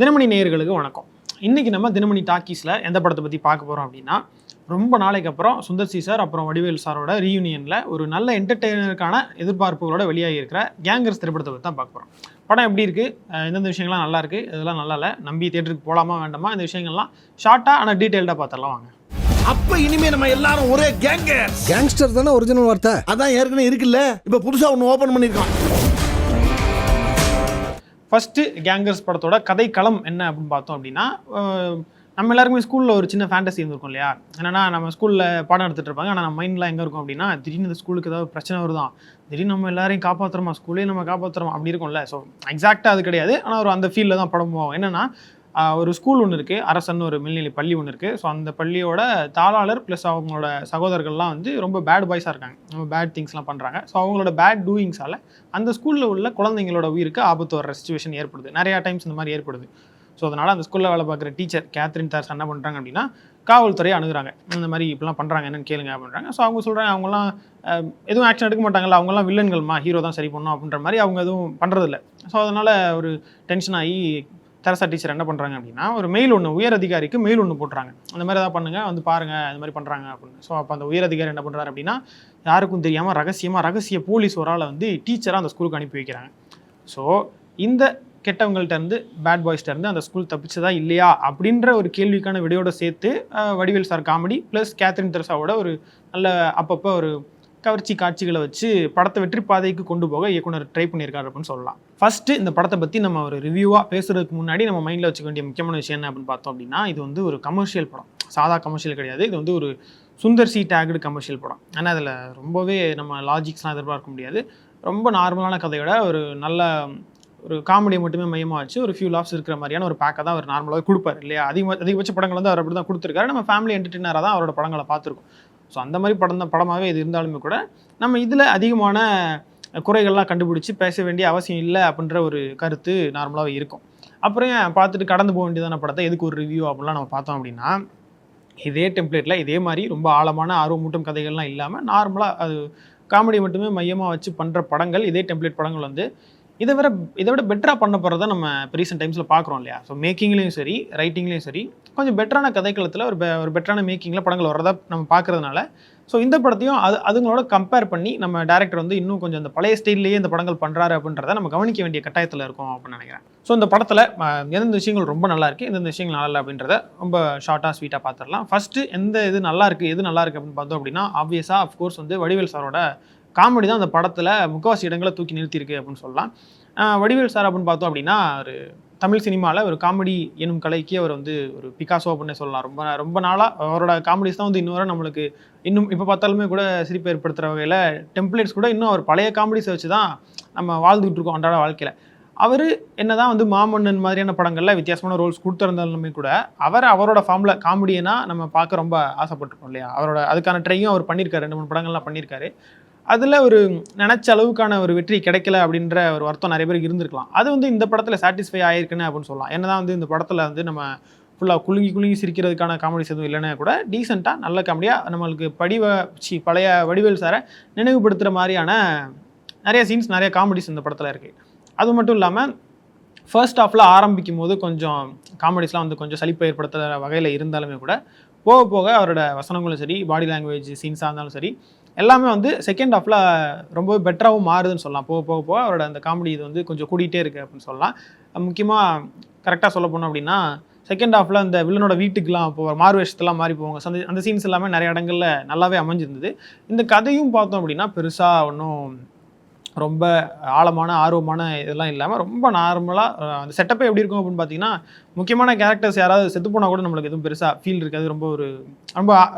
தினமணி நேயர்களுக்கு வணக்கம். இன்னைக்கு நம்ம தினமணி டாக்கீஸில் எந்த படத்தை பற்றி பார்க்க போகிறோம் அப்படின்னா, ரொம்ப நாளைக்கு அப்புறம் சுந்தர் சி சார் அப்புறம் வடிவேல் சாரோட ரீயூனியனில் ஒரு நல்ல என்டர்டெய்னருக்கான எதிர்பார்ப்புகளோட வெளியாகி இருக்கிற கேங்கர்ஸ் திரைப்படத்தை பற்றி தான் பார்க்க போகிறோம். படம் எப்படி இருக்குது, எந்தெந்த விஷயங்கள்லாம் நல்லா இருக்குது, இதெல்லாம் நல்லா இல்லை, நம்பி தியேட்டருக்கு போகலாமா வேண்டாமா, இந்த விஷயங்கள்லாம் ஷார்ட்டாக ஆனால் டீட்டெயில்டாக பார்த்துடலாம் வாங்க. அப்ப இனிமே நம்ம எல்லாரும் ஒரே கேங்ஸ்டர் தானே ஒரிஜினல் வார்த்தை. அதான் ஏற்கனவே இருக்குல்ல, இப்ப புதுசா ஒன்னு ஓபன் பண்ணிருக்கோம். ஃபஸ்ட்டு கேங்கர்ஸ் படத்தோட கதைக்களம் என்ன அப்படின்னு பார்த்தோம் அப்படின்னா, நம்ம எல்லாருக்குமே ஸ்கூலில் ஒரு சின்ன ஃபேண்டசி இருந்திருக்கும் இல்லையா. என்னன்னா நம்ம ஸ்கூலில் பாடம் எடுத்துகிட்டு இருப்பாங்க, ஆனால் நம்ம மைண்ட்லாம் எங்கே இருக்கும் அப்படின்னா, திடீர்னு இந்த ஸ்கூலுக்கு ஏதாவது பிரச்சனை வருதான், திடீர்னு நம்ம எல்லாரையும் காப்பாற்றுறோமா, ஸ்கூலே நம்ம காப்பாற்றுறோம் அப்படி இருக்கும்ல. ஸோ எக்ஸாக்டாக அது கிடையாது, ஆனால் ஒரு அந்த ஃபீல்டில் தான் படம் போவோம். என்னென்னா ஒரு ஸ்கூல் ஒன்று இருக்குது, அரசன் ஒரு மேல்நிலை பள்ளி ஒன்று இருக்குது. ஸோ அந்த பள்ளியோட தாளாளர் ப்ளஸ் அவங்களோட சகோதரர்கள்லாம் வந்து ரொம்ப பேட் பாய்ஸாக இருக்காங்க, ரொம்ப பேட் திங்ஸ்லாம் பண்ணுறாங்க. ஸோ அவங்களோட பேட் டூயிங்ஸால் அந்த ஸ்கூலில் உள்ள குழந்தைங்களோட உயிருக்கு ஆபத்து வர சிச்சுவேஷன் ஏற்படுது. நிறையா டைம்ஸ் இந்த மாதிரி ஏற்படுது. ஸோ அதனால் அந்த ஸ்கூலில் வேலை பார்க்குற டீச்சர் கேத்ரின் தார்ஸ் என்ன பண்ணுறாங்க அப்படின்னா, காவல்துறையை அணுகுறாங்க. இந்த மாதிரி இப்படிலாம் பண்ணுறாங்க, என்னன்னு கேளுங்க அப்படின்றாங்க. ஸோ அவங்க சொல்கிறாங்க, அவங்களாம் எதுவும் ஆக்ஷன் எடுக்க மாட்டாங்கல்ல, அவங்களாம் வில்லன்கள்மா, ஹீரோ தான் சரி பண்ணணும் அப்படின்ற மாதிரி அவங்க எதுவும் பண்ணுறதில்ல. ஸோ அதனால் ஒரு டென்ஷன் ஆகி தெரசா டீச்சர் என்ன பண்ணுறாங்க அப்படின்னா, ஒரு மெயில் ஒன்று உயர் அதிகாரிக்கு மெயில் ஒன்று போட்டுறாங்க, அந்த மாதிரி ஏதாவது பண்ணுங்கள் வந்து பாருங்கள், அந்த மாதிரி பண்ணுறாங்க அப்படின்னு. ஸோ அப்போ அந்த உயர் அதிகாரி என்ன பண்ணுறாரு அப்படின்னா, யாருக்கும் தெரியாமல் ரகசிய போலீஸ் ஒரு ஆளை வந்து டீச்சராக அந்த ஸ்கூலுக்கு அனுப்பி வைக்கிறாங்க. ஸோ இந்த கெட்டவங்கள்ட்ட இருந்து, பேட் பாய்ஸ்ட்ட இருந்து அந்த ஸ்கூல் தப்பிச்சதா இல்லையா அப்படின்ற ஒரு கேள்விக்கான விடையோட சேர்த்து Vadivel sir comedy plus Catherine தெரசாவோட ஒரு நல்ல அப்பப்போ ஒரு கவர்ச்சி காட்சிகளை வச்சு படத்தை வெற்றி பாதைக்கு கொண்டு போக இயக்குனர் ட்ரை பண்ணியிருக்காரு அப்படின்னு சொல்லலாம். ஃபர்ஸ்ட் இந்த படத்தை பற்றி நம்ம ஒரு ரிவ்யூவாக பேசுறதுக்கு முன்னாடி நம்ம மைண்டில் வச்சுக்க வேண்டிய முக்கியமான விஷயம் என்ன அப்படின்னு பார்த்தோம் அப்படின்னா, இது வந்து ஒரு கமர்ஷியல் படம், சாதா கமர்ஷியல் கிடையாது. இது வந்து ஒரு சுந்தர் சி டேக்டு கமர்ஷியல் படம். ஆனால் அதில் ரொம்பவே நம்ம லாஜிக்ஸ்லாம் எதிர்பார்க்க முடியாது. ரொம்ப நார்மலான கதையோட ஒரு நல்ல ஒரு காமெடியை மட்டுமே மையமாக வச்சு ஒரு ஃபியூ லாஃப்ஸ் இருக்கிற மாதிரியான ஒரு பேக்கை தான் அவர் நார்மலாக கொடுப்பார் இல்லையா. அதிகபட்ச படங்கள் வந்து அவர் அப்படி தான் கொடுத்துருக்காரு. நம்ம ஃபேமிலி என்டர்டெய்னராக தான் அவரோட படங்களை பார்த்துருக்கோம். ஸோ அந்த மாதிரி படமாகவே இது இருந்தாலுமே கூட நம்ம இதில் அதிகமான குறைகள்லாம் கண்டுபிடிச்சி பேச வேண்டிய அவசியம் இல்லை அப்படின்ற ஒரு கருத்து நார்மலாகவே இருக்கும். அப்புறம் பார்த்துட்டு கடந்து போக வேண்டியதான படத்தை எதுக்கு ஒரு ரிவ்யூ அப்படிலாம் நம்ம பார்த்தோம் அப்படின்னா, இதே டெம்ப்ளேட்டில் இதே மாதிரி ரொம்ப ஆழமான ஆர்வமூட்டும் கதைகள்லாம் இல்லாமல் நார்மலாக அது காமெடி மட்டுமே மையமாக வச்சு பண்ணுற படங்கள், இதே டெம்ப்ளேட் படங்கள் வந்து இதை விட பெட்டராக பண்ண போகிறத நம்ம ரீசெண்ட் டைம்ஸில் பார்க்குறோம் இல்லையா. ஸோ மேக்கிங்லேயும் சரி, ரைட்டிங்லேயும் சரி, கொஞ்சம் பெட்டரான கதைக்களத்தில் ஒரு பெட்டரான மேக்கிங்கில் படங்கள் வர்றதா நம்ம பார்க்குறதுனால, ஸோ இந்த படத்தையும் அதுங்களோட கம்பேர் பண்ணி நம்ம டேரக்டர் வந்து இன்னும் கொஞ்சம் அந்த பழைய ஸ்டைல்லேயே இந்த படங்கள் பண்ணுறாரு அப்படின்றத நம்ம கவனிக்க வேண்டிய கட்டாயத்தில் இருக்கும் அப்படின்னு நினைக்கிறேன். ஸோ இந்த படத்தில் எந்தெந்த விஷயங்கள் ரொம்ப நல்லா இருக்குது, எந்தெந்த விஷயங்கள் நல்லா இல்லை அப்படின்றத ரொம்ப ஷார்ட்டாக ஸ்வீட்டாக பார்த்துடலாம். ஃபஸ்ட்டு எது நல்லா இருக்குது அப்படின்னு பார்த்தோம் அப்படின்னா, ஆப்வியஸாக அஃப்கோர்ஸ் வந்து வடிவேல் சாரோட காமெடி தான் அந்த படத்தில் முக்கால்வாசி இடங்களை தூக்கி நிறுத்தியிருக்கு அப்படின்னு சொல்லலாம். வடிவேல் சார் அப்படின்னு பார்த்தோம் அப்படின்னா, ஒரு தமிழ் சினிமாவில் ஒரு காமெடி எனும் கலைக்கு அவர் வந்து ஒரு பிகாசோ அப்படின்னு சொல்லலாம். ரொம்ப நாளாக அவரோட காமெடிஸ் தான் வந்து இன்னும் வரை நம்மளுக்கு இன்னும் இப்போ பார்த்தாலுமே கூட சிரிப்பு ஏற்படுத்துகிற வகையில் டெம்ப்ளேட்ஸ் கூட இன்னும் அவர் பழைய காமெடிஸை வச்சு தான் நம்ம வாழ்ந்துகிட்டு இருக்கோம் அன்றாட வாழ்க்கையில். அவர் என்னதான் வந்து மாமன்னன் மாதிரியான படங்களில் வித்தியாசமான ரோல்ஸ் கொடுத்துருந்தாலுமே கூட அவரோட ஃபார்மில் காமெடியனா நம்ம பார்க்க ரொம்ப ஆசைப்பட்டிருக்கோம் இல்லையா. அதுக்கான ட்ரையும் அவர் பண்ணியிருக்காரு, 2-3 படங்கள்லாம் பண்ணியிருக்காரு. அதில் ஒரு நினச்ச அளவுக்கான ஒரு வெற்றி கிடைக்கல அப்படின்ற ஒரு வருத்தம் நிறைய பேருக்கு இருந்திருக்கலாம். அது வந்து இந்த படத்தில் சாட்டிஸ்ஃபை ஆகிருக்குன்னு அப்படின்னு சொல்லலாம். என்னதான் வந்து இந்த படத்தில் வந்து நம்ம ஃபுல்லாக குலுங்கி சிரிக்கிறதுக்கான காமெடிஸ் எதுவும் இல்லைன்னா கூட டீசெண்டாக நல்ல காமெடியாக நம்மளுக்கு பழைய வடிவேல் சாரை நினைவுபடுத்துகிற மாதிரியான நிறைய சீன்ஸ், நிறைய காமெடிஸ் இந்த படத்தில் இருக்குது. அது மட்டும் இல்லாமல் ஃபர்ஸ்ட் ஹாஃபில் ஆரம்பிக்கும் போது கொஞ்சம் காமெடிஸ்லாம் வந்து கொஞ்சம் சலிப்பை ஏற்படுத்துகிற வகையில் இருந்தாலுமே கூட போக போக அவரோட வசனங்களும் சரி, பாடி லாங்குவேஜ் சீன்ஸாக இருந்தாலும் சரி, எல்லாமே வந்து செகண்ட் ஹாஃபில் ரொம்பவே பெட்டராகவும் மாறுதுன்னு சொல்லலாம். போக அவரோட அந்த காமெடி இது வந்து கொஞ்சம் கூட்டிகிட்டே இருக்குது அப்படின்னு சொல்லலாம். முக்கியமாக கரெக்டாக சொல்ல போனோம் அப்படின்னா, செகண்ட் ஹாஃபில் அந்த வில்லனோட வீட்டுக்கெலாம் போவார், மாறு வேஷத்தெல்லாம் மாறி போவாங்க. அந்த சீன்ஸ் எல்லாமே நிறைய இடங்களில் நல்லாவே அமைஞ்சிருந்தது. இந்த கதையும் பார்த்தோம் அப்படின்னா பெருசாக ஒன்றும் ரொம்ப ஆழமான ஆர்வமான இதெல்லாம் இல்லாமல் ரொம்ப நார்மலாக அந்த செட்டப்பே எப்படி இருக்கும் அப்படின்னு பார்த்தீங்கன்னா, முக்கியமான கேரக்டர்ஸ் யாராவது செத்து போனால் கூட நம்மளுக்கு எதுவும் பெருசாக ஃபீல் இருக்காது. ரொம்ப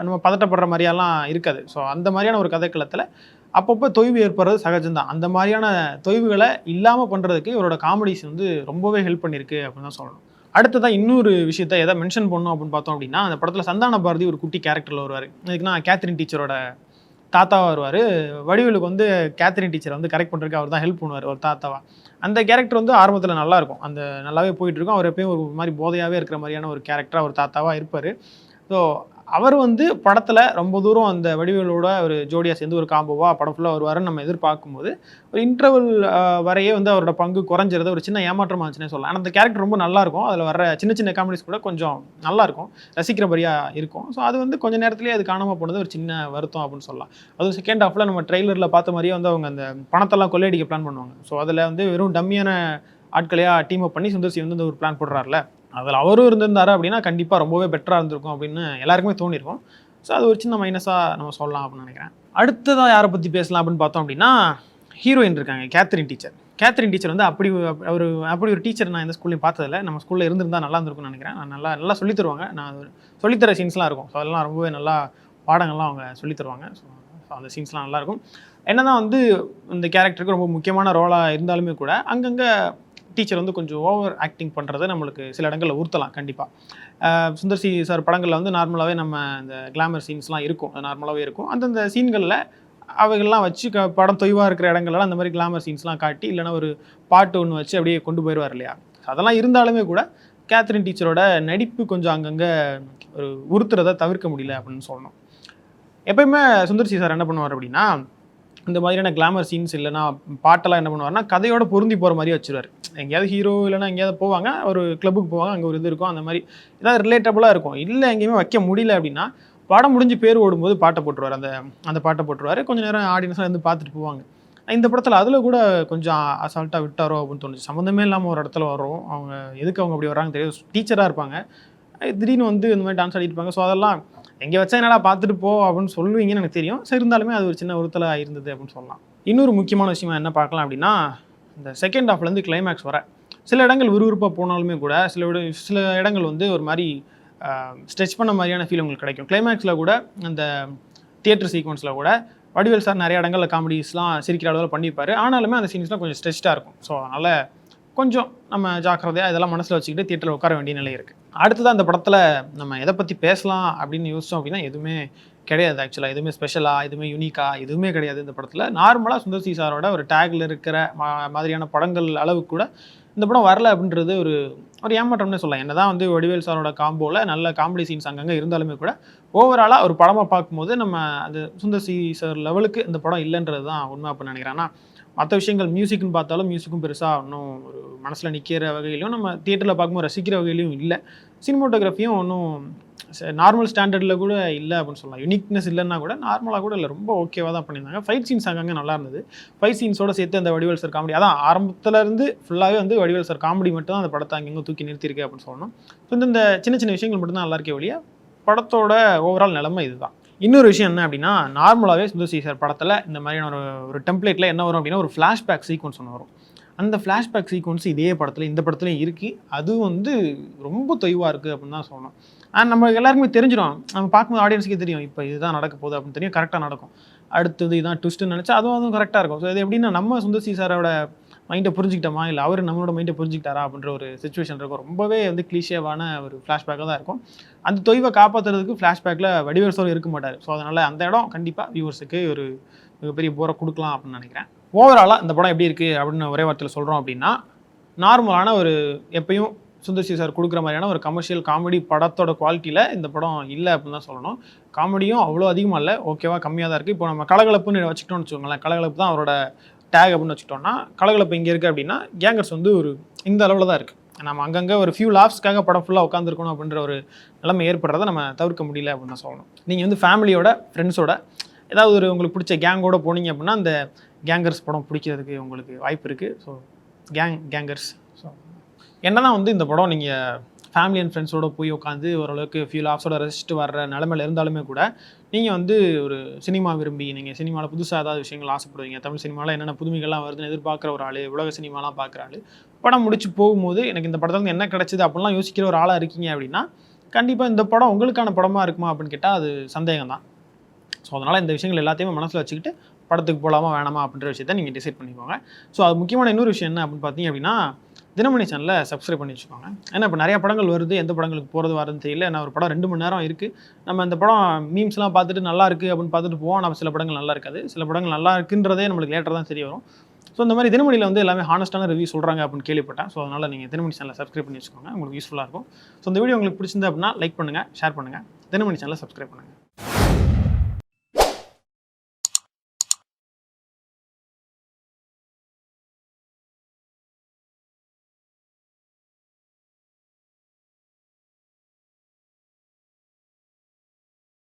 நம்ம பதட்டப்படுற மாதிரியெல்லாம் இருக்காது. ஸோ அந்த மாதிரியான ஒரு கதைக்களத்தில் அப்பப்போ தொய்வு ஏற்படுறது சகஜம்தான். அந்த மாதிரியான தொய்வுகளை இல்லாமல் பண்ணுறதுக்கு இவரோட காமெடிஸ் வந்து ரொம்பவே ஹெல்ப் பண்ணியிருக்கு அப்படின்னு தான் சொல்லணும். அடுத்ததான் இன்னொரு விஷயத்த எதை மென்ஷன் பண்ணணும் அப்படின்னு பார்த்தோம் அப்படின்னா, அந்த படத்தில் சந்தான பாரதி ஒரு குட்டி கேரக்டரில் வருவார். இதுக்குன்னா கேத்ரின் டீச்சரோட தாத்தாவாக வருவார். வடிவேலுக்கு வந்து கேத்ரின் டீச்சரை வந்து கரெக்ட் பண்ணுறதுக்கு அவர் தான் ஹெல்ப் பண்ணுவார் ஒரு தாத்தாவாக. அந்த கேரக்டர் வந்து ஆரம்பத்தில் நல்லாயிருக்கும், அந்த நல்லாவே போயிட்டுருக்கும். அவர் எப்பயும் ஒரு மாதிரி போதையாகவே இருக்கிற மாதிரியான ஒரு கேரக்டராக ஒரு தாத்தாவாக இருப்பார். ஸோ அவர் வந்து படத்தில் ரொம்ப தூரம் அந்த வடிவேலோட ஒரு ஜோடியாக சேர்ந்து ஒரு காம்போவாக படம் ஃபுல்லாக வருவாருன்னு நம்ம எதிர்பார்க்கும்போது ஒரு இன்டர்வல் வரையே வந்து அவரோட பங்கு குறைஞ்சிருது, ஒரு சின்ன ஏமாற்றமாக இருந்துச்சுன்னே சொல்லலாம். ஆனால் அந்த கேரக்டர் ரொம்ப நல்லாயிருக்கும், அதில் வர சின்ன சின்ன காமெடிஸ் கூட கொஞ்சம் நல்லாயிருக்கும், ரசிக்கிறபடியாக இருக்கும். ஸோ அது வந்து கொஞ்சம் நேரத்துலேயே அது காணாமல் போனது ஒரு சின்ன வருத்தம் அப்படின்னு சொல்லலாம். அதுவும் செகண்ட் ஹாஃபில் நம்ம ட்ரெய்லரில் பார்த்த மாதிரியே வந்து அவங்க அந்த பணத்தெல்லாம் கொள்ளையடிக்க பிளான் பண்ணுவாங்க. ஸோ அதில் வந்து வெறும் டம்மியான ஆட்களையாக டீம் அப் பண்ணி சுந்தர் சி வந்து ஒரு பிளான் போடுறாருல, அதில் அவரும் இருந்திருந்தாரு அப்படின்னா கண்டிப்பாக ரொம்பவே பெட்டராக இருந்திருக்கும் அப்படின்னு எல்லாருக்குமே தோணியிருக்கும். ஸோ அது ஒரு சின்ன மைனஸாக நம்ம சொல்லலாம் அப்படின்னு நினைக்கிறேன். அடுத்ததாக யாரை பற்றி பேசலாம் அப்படின்னு பார்த்தோம் அப்படின்னா, ஹீரோயின் இருக்காங்க கேத்ரின் டீச்சர். கேத்ரின் டீச்சர் வந்து அப்படி ஒரு டீச்சர் நான் இந்த ஸ்கூல்லையும் பார்த்ததில்ல. நம்ம ஸ்கூலில் இருந்திருந்தால் நல்லா இருந்திருக்கும்னு நினைக்கிறேன். நல்லா சொல்லித் தருவாங்க. நான் சொல்லித்தர சீன்ஸ்லாம் இருக்கும். ஸோ அதெல்லாம் ரொம்பவே நல்லா பாடங்கள்லாம் அவங்க சொல்லித் தருவாங்க. ஸோ அந்த சீன்ஸ்லாம் நல்லாயிருக்கும். என்ன தான் வந்து இந்த கேரக்டருக்கு ரொம்ப முக்கியமான ரோலாக இருந்தாலுமே கூட அங்கங்கே டீச்சர் வந்து கொஞ்சம் ஓவர் ஆக்டிங் பண்ணுறதை நம்மளுக்கு சில இடங்களில் உறுத்தலாம் கண்டிப்பாக. சுந்தர் சி சார் படங்களில் வந்து நார்மலாகவே நம்ம இந்த கிளாமர் சீன்ஸ்லாம் இருக்கும், அது நார்மலாகவே இருக்கும். அந்தந்த சீன்களில் அவைகள்லாம் வச்சு படம் தொய்வாக இருக்கிற இடங்கள்லாம் அந்த மாதிரி கிளாமர் சீன்ஸ்லாம் காட்டி இல்லைனா ஒரு பாட்டு ஒன்று வச்சு அப்படியே கொண்டு போயிடுவார் இல்லையா. அதெல்லாம் இருந்தாலுமே கூட கேத்ரின் டீச்சரோட நடிப்பு கொஞ்சம் அங்கங்கே ஒரு உறுத்துறதை தவிர்க்க முடியல அப்படின்னு சொல்லணும். எப்பயுமே சுந்தர் சி சார் என்ன பண்ணுவார் அப்படின்னா, இந்த மாதிரியான கிளாமர் சீன்ஸ் இல்லைனா பாட்டெல்லாம் என்ன பண்ணுவார்னா கதையோட பொருந்தி போகிற மாதிரி வச்சுருவார். எங்கேயாவது ஹீரோ இல்லைனா எங்கேயாவது போவாங்க, ஒரு கிளப்புக்கு போவாங்க, அங்கே ஒரு இது இருக்கும், அந்த மாதிரி ஏதாவது ரிலேட்டபுளாக இருக்கும். இல்லை எங்கேயுமே வைக்க முடியல அப்படின்னா படம் முடிஞ்சு பேர் ஓடும்போது பாட்டை போட்டுருவார். அந்த பாட்டை போட்டுருவார். கொஞ்சம் நேரம் ஆடியன்ஸ்லாம் வந்து பார்த்துட்டு போவாங்க. இந்த படத்தில் அதில் கூட கொஞ்சம் அசால்ட்டாக விட்டாரோ அப்படின்னு தோணுச்சு. சம்மந்தமே இல்லாமல் ஒரு இடத்துல வரும், அவங்க எதுக்கு அவங்க அப்படி வர்றாங்க தெரியும். டீச்சராக இருப்பாங்க, திடீர்னு வந்து இந்த மாதிரி டான்ஸ் ஆடிருப்பாங்க. ஸோ அதெல்லாம் எங்கே வச்சா என்னடா பார்த்துட்டு போ அப்படின்னு சொல்லுவீங்கன்னு எனக்கு தெரியும். சரி, இருந்தாலுமே அது ஒரு சின்ன உறுத்தலாக இருந்தது அப்படின்னு சொல்லலாம். இன்னொரு முக்கியமான விஷயமா என்ன பார்க்கலாம் அப்படின்னா, இந்த செகண்ட் ஹாஃப்லேருந்து கிளைமேக்ஸ் வர சில இடங்கள் விறுவிறுப்பாக போனாலுமே கூட சில இடங்கள் வந்து ஒரு மாதிரி ஸ்ட்ரெச் பண்ண மாதிரியான ஃபீல் உங்களுக்கு கிடைக்கும். கிளைமேக்ஸில் கூட அந்த தியேட்டர் சீக்வன்ஸில் கூட வடிவேல் சார் நிறைய இடங்களில் காமெடிஸ்லாம் சிரிக்கிற அளவில் பண்ணியிருப்பார். ஆனாலுமே அந்த சீன்ஸ்லாம் கொஞ்சம் ஸ்ட்ரெச்டாக இருக்கும். ஸோ அதனால் கொஞ்சம் நம்ம ஜாக்கிரதையாக இதெல்லாம் மனசில் வச்சுக்கிட்டு தியேட்டரில் உட்கார வேண்டிய நிலை இருக்குது. அடுத்ததான் அந்த படத்தில் நம்ம எதை பற்றி பேசலாம் அப்படின்னு யோசித்தோம் அப்படின்னா எதுவுமே கிடையாது. ஆக்சுவலாக எதுவுமே ஸ்பெஷலாக, எதுவுமே யூனிக்காக எதுவுமே கிடையாது. இந்த படத்தில் நார்மலாக சுந்தர் சி சாரோட ஒரு டேக்கில் இருக்கிற மாதிரியான படங்கள் அளவுக்கு கூட இந்த படம் வரல அப்படின்றது ஒரு ஏமாற்றம்னு சொல்லலாம். என்ன தான் வந்து வடிவேல் சாரோட காம்போவில் நல்ல காமெடி சீன்ஸ் அங்கங்கே இருந்தாலுமே கூட ஓவராலாக ஒரு படமாக பார்க்கும்போது நம்ம அந்த சுந்தர் சி சார் லெவலுக்கு இந்த படம் இல்லைன்றது தான் உண்மை அப்படின்னு நினைக்கிறேன். ஆனால் மற்ற விஷயங்கள் மியூசிக்னு பார்த்தாலும் மியூசிக்கும் பெருசாக இன்னும் ஒரு மனசில் நிற்கிற வகையிலையும் நம்ம தியேட்டரில் பார்க்கும்போது ரசிக்கிற வகையிலையும் இல்லை. சினிமோட்டோகிராஃபியும் ஒன்றும் நார்மல் ஸ்டாண்டர்டில் கூட இல்லை அப்படின்னு சொல்லலாம். யூனிக்னஸ் இல்லைன்னா கூட நார்மலாக கூட இல்லை, ரொம்ப ஓகேவாக தான் பண்ணியிருந்தாங்க. ஃபைட் சீன்ஸ் அங்கங்கே நல்லா இருந்தது. ஃபைட் சீன்ஸோடு சேர்த்து அந்த வடிவேல் சார் காமெடி, அதான் ஆரம்பத்துலேருந்து ஃபுல்லாகவே வந்து வடிவேல் சார் காமெடி மட்டும் தான் அந்த படத்தை அங்கங்கே தூக்கி நிறுத்தியிருக்கு அப்படின்னு சொல்லணும். ஸோ இந்த சின்ன சின்ன விஷயங்கள் மட்டும்தான் நல்லா இருக்கே வழியா படத்தோட ஓவரால் நிலைமை இதுதான். இன்னொரு விஷயம் என்ன அப்படின்னா, நார்மலாகவே சுந்தர் சி சார் படத்தில் இந்த மாதிரியான ஒரு டெம்ப்ளேட்டில் என்ன வரும் அப்படின்னா ஒரு ஃப்ளாஷ்பேக் சீக்வன்ஸ் ஒன்று வரும். அந்த ஃப்ளாஷ்பேக் சீக்வன்ஸ் இதே படத்தில் இந்த படத்துலையும் இருக்குது. அது வந்து ரொம்ப தொய்வாக இருக்குது அப்படின்னு தான் சொல்லணும். நம்ம எல்லாருக்குமே தெரிஞ்சிடும், நம்ம பார்க்கும்போது ஆடியன்ஸுக்கே தெரியும் இப்போ இதுதான் நடக்க போகுது அப்படின்னு தெரியும், கரெக்டாக நடக்கும். அடுத்தது இதுதான் ட்விஸ்ட்டுன்னு நினச்சா அதுவும் கரெக்டாக இருக்கும். ஸோ இது எப்படின்னா நம்ம சுந்தர் சி சாரோட மைண்டை புரிஞ்சுக்கிட்டோமா இல்லை அவர் நம்மளோட மைண்டை புரிஞ்சுக்கிட்டாரா அப்படின்ற ஒரு சிச்சுவேஷன் இருக்கும். ரொம்பவே வந்து கிளீஷேவான ஒரு ஃப்ளாஷ்பேக்காக தான் இருக்கும். அந்த தொய்வை காப்பாற்றுறதுக்கு ஃப்ளாஷ்பேக்கில் வடிவேல் சார் இருக்க மாட்டார். ஸோ அதனால் அந்த இடம் கண்டிப்பாக வியூவர்ஸுக்கு ஒரு மிகப்பெரிய போரை கொடுக்கலாம் அப்படின்னு நினைக்கிறேன். ஓவராலாக இந்த படம் எப்படி இருக்குது அப்படின்னு ஒரே வார்த்தையில் சொல்கிறோம் அப்படின்னா, நார்மலான ஒரு எப்பயும் சுந்தர் சி சார் கொடுக்குற மாதிரியான ஒரு கமர்ஷியல் காமெடி படத்தோட குவாலிட்டியில் இந்த படம் இல்லை அப்படின்னு தான் சொல்லணும். காமெடியும் அவ்வளோ அதிகமாக இல்லை, ஓகேவா கம்மியாக தான் இருக்குது. இப்போ நம்ம கலகலப்புன்னு வச்சுக்கிட்டோம்னு வச்சுக்கோங்களேன், கலகலப்பு தான் அவரோட டேக் அப்படின்னு வச்சுக்கிட்டோம்னா, கலகலப்பு இங்கே இருக்குது அப்படின்னா கேங்கர்ஸ் வந்து ஒரு இந்த அளவில் தான் இருக்குது. நம்ம அங்கங்கே ஒரு ஃபியூ லாஃப்ஸ்க்காக படம் ஃபுல்லாக உட்காந்துருக்கணும் அப்படின்ற ஒரு நிலைமை ஏற்படுறதை நம்ம தவிர்க்க முடியல அப்படின்னு தான் சொல்லணும். நீங்கள் வந்து ஃபேமிலியோட ஃப்ரெண்ட்ஸோட ஏதாவது ஒரு உங்களுக்கு பிடிச்ச கேங்கோட போனீங்க அப்படின்னா அந்த கேங்கர்ஸ் படம் பிடிக்கிறதுக்கு உங்களுக்கு வாய்ப்பு இருக்குது. So gangers. ஸோ என்ன தான் வந்து இந்த படம் நீங்கள் ஃபேமிலி அண்ட் ஃப்ரெண்ட்ஸோடு போய் உட்காந்து ஓரளவுக்கு ஃபியூ லாஃப்ஸோட ரசிச்சுட்டு வர்ற நிலமையில் இருந்தாலுமே கூட நீங்கள் வந்து ஒரு சினிமா விரும்பி நீங்கள் சினிமாவில் புதுசாக ஏதாவது விஷயங்கள் ஆசைப்படுவீங்க, தமிழ் சினிமாவில் என்னென்ன புதுமைகள்லாம் வருதுன்னு எதிர்பார்க்குற ஒரு ஆள், உலக சினிமாலாம் பார்க்குற ஆள், படம் முடிச்சு போகும்போது எனக்கு இந்த படத்தில் என்ன கிடச்சிது அப்படிலாம் யோசிக்கிற ஒரு ஆளாக இருக்கீங்க அப்படின்னா கண்டிப்பாக இந்த படம் உங்களுக்கான படமாக இருக்குமா அப்படின்னு கேட்டால் அது சந்தேகம் தான். ஸோ அதனால் இந்த விஷயங்கள் எல்லாத்தையுமே மனசில் வச்சுக்கிட்டு படத்துக்கு போகலாமா வேணாமா அப்படின்ற விஷயத்தை நீங்கள் டிசைட் பண்ணிக்கோங்க. ஸோ அது முக்கியமான இன்னொரு விஷயம் என்ன அப்படின்னு பார்த்தீங்க அப்படின்னா, தினமணி சேனலை சப்ஸ்கிரைப் பண்ணி வச்சுக்கோங்க. ஏன்னா இப்போ நிறைய படங்கள் வருது, எந்த படங்களுக்கு போகிறது வருதுன்னு தெரியல. நான் ஒரு படம் 2 மணி நேரம் இருக்குது, நம்ம இந்த படம் மீம்ஸ்லாம் பார்த்துட்டு நல்லா இருக்குது அப்படின்னு பார்த்துட்டு போவோம். நம்ம சில படங்கள் நல்லா இருக்காது, சில படங்கள் நல்லா இருக்குன்றதே நம்மளுக்கு லேட்டர் தான் தெரிய வரும். ஸோ இந்த மாதிரி தினமணியில் வந்து எல்லாமே ஹானஸ்டான ரிவ்யூ சொல்கிறாங்க அப்படின்னு கேள்விப்பட்டேன். ஸோ அதனால் நீங்கள் தினமணி சேனலை சப்ஸ்கிரைப் பண்ணி வச்சுக்கோங்க, உங்களுக்கு யூஸ்ஃபுல்லாக இருக்கும். ஸோ இந்த வீடியோ உங்களுக்கு பிடிச்சிருந்தா அப்படின்னா லைக் பண்ணுங்கள், ஷேர் பண்ணுங்கள், தினமணி சேனலை சப்ஸ்கிரைப் பண்ணுங்கள்.